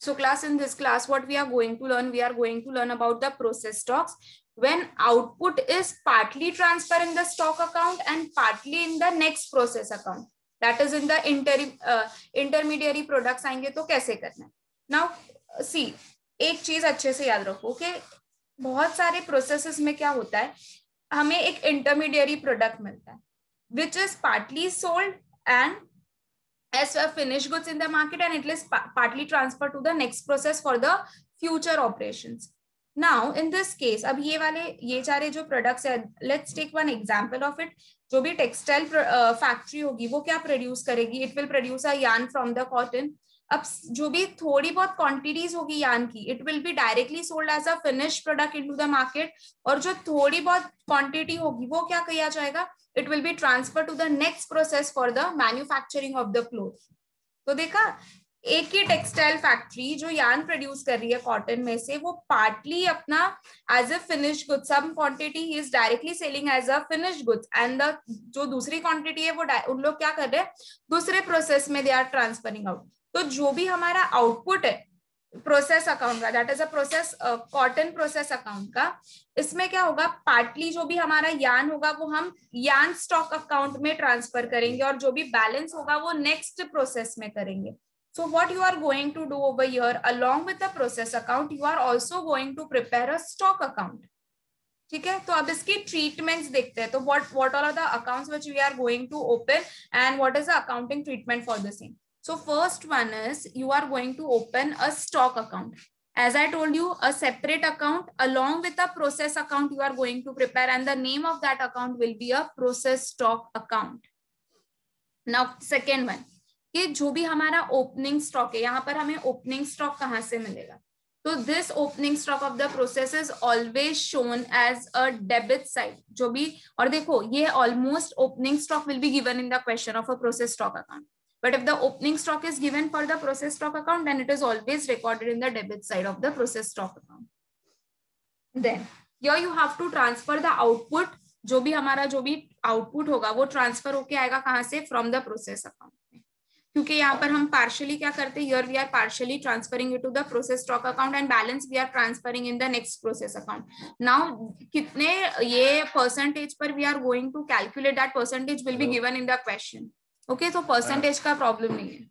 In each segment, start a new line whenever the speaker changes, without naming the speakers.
So class, in this class, what we are going to learn about the process stocks when output is partly transfer in the stock account and partly in the next process account. That is in the intermediary products आएंगे तो कैसे करना है. Now see, एक चीज अच्छे से याद रखो कि बहुत सारे प्रोसेसेस में क्या होता है, हमें एक इंटरमीडियरी प्रोडक्ट मिलता है which is partly sold and as a finished goods in the market and it is partly transferred to the next process for the future operations. Now in this case, अब ये सारे जो products है, let's take one example of it. जो भी textile factory होगी वो क्या produce करेगी? It will produce a yarn from the cotton. अब जो भी थोड़ी बहुत quantities होगी yarn की, it will be directly sold as a finished product into the market. और जो थोड़ी बहुत quantity होगी वो क्या किया जाएगा? It will be transferred to the next process for the manufacturing of the clothes. तो देखा, एक ही टेक्सटाइल फैक्ट्री जो यार्न प्रोड्यूस कर रही है कॉटन में से, वो पार्टली अपना as a finished goods, some quantity ही is directly selling as a finished goods and the जो दूसरी क्वांटिटी है वो उन लोग क्या कर रहे हैं, दूसरे प्रोसेस में दे आर ट्रांसफरिंग आउट. तो जो भी हमारा आउटपुट है प्रोसेस अकाउंट का, that is a process cotton process account का, इसमें क्या होगा, पार्टली जो भी हमारा यार्न होगा वो हम यार्न स्टॉक अकाउंट में ट्रांसफर करेंगे और जो भी बैलेंस होगा वो नेक्स्ट प्रोसेस में करेंगे. So what you are going to do over here, along with the process account, you are also going to prepare a stock account. ठीक है, तो अब इसकी treatments देखते हैं. तो what all are the accounts which we are going to open and what is the accounting treatment for the same. So first one is you are going to open a stock account. As I told you, a separate account along with a process account you are going to prepare, and the name of that account will be a process stock account. Now second one, कि जो भी हमारा opening stock है, यहाँ पर हमें opening stock कहाँ से मिलेगा, तो this opening stock of the process is always shown as a debit side. जो भी, और देखो ये almost opening stock will be given in the question of a process stock account, but if the opening stock is given for the process stock account, then it is always recorded in the debit side of the process stock account. Then here you have to transfer the output. जो भी हमारा जो भी output होगा वो transfer होके आएगा कहाँ से, फ्रॉम द प्रोसेस अकाउंट में, क्योंकि यहाँ पर हम पार्शियली क्या करते हैं, here we are partially transferring it to the process stock account and balance we are transferring in the next process account. Now कितने ये परसेंटेज पर we are going to calculate, that percentage will be given in the question. Okay, तो percentage का problem नहीं है.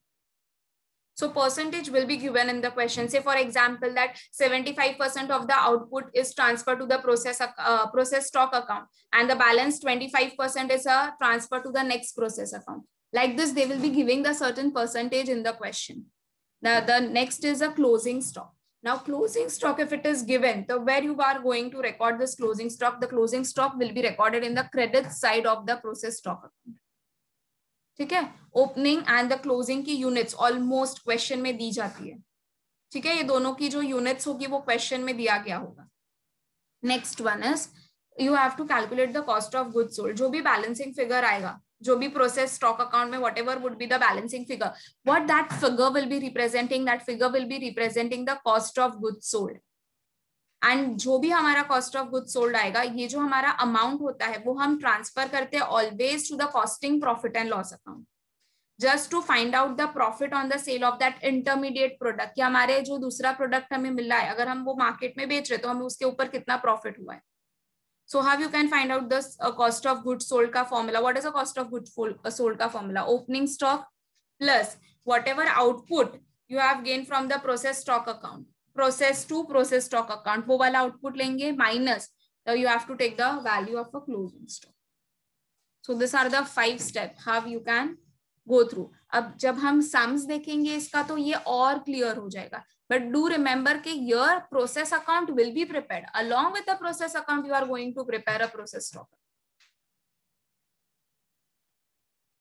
So percentage will be given in the question. Say for example that 75% of the output is transferred to the process stock account and the balance 25% is a transfer to the next process account. Like this, they will be giving the certain percentage in the question. The next is a closing stock. Now closing stock, if it is given, so where you are going to record this closing stock, the closing stock will be recorded in the credit side of the process stock account. ठीक है, opening and the closing की units almost question में दी जाती है. ठीक है, ये दोनों की जो यूनिट्स होगी वो क्वेश्चन में दिया गया होगा. Next one is you have to calculate the cost of goods sold. जो भी बैलेंसिंग फिगर आएगा, जो भी प्रोसेस स्टॉक अकाउंट में whatever would be the balancing figure, what that figure will be representing, that figure will be representing the cost of goods sold. And जो भी हमारा cost of goods sold आएगा, ये जो हमारा amount होता है वो हम ट्रांसफर करते हैं always to the costing profit and loss account, just to find out the profit on the sale of that intermediate product. या हमारे जो दूसरा प्रोडक्ट हमें मिल रहा है, अगर हम वो मार्केट में बेच रहे तो हमें उसके ऊपर कितना प्रॉफिट हुआ है. So how you can find out the cost of goods sold का formula. What is the cost of goods sold का formula, opening stock plus whatever output you have gain from the process stock account, process to process stock account, वो वाला output लेंगे minus you have to take the value of a closing stock. So this are the 5 step how you can go through. अब जब हम sums देखेंगे इसका तो ये और क्लियर हो जाएगा, बट डू रिमेंबर कि your process account will be prepared along with the process account. You are going to prepare a process stock.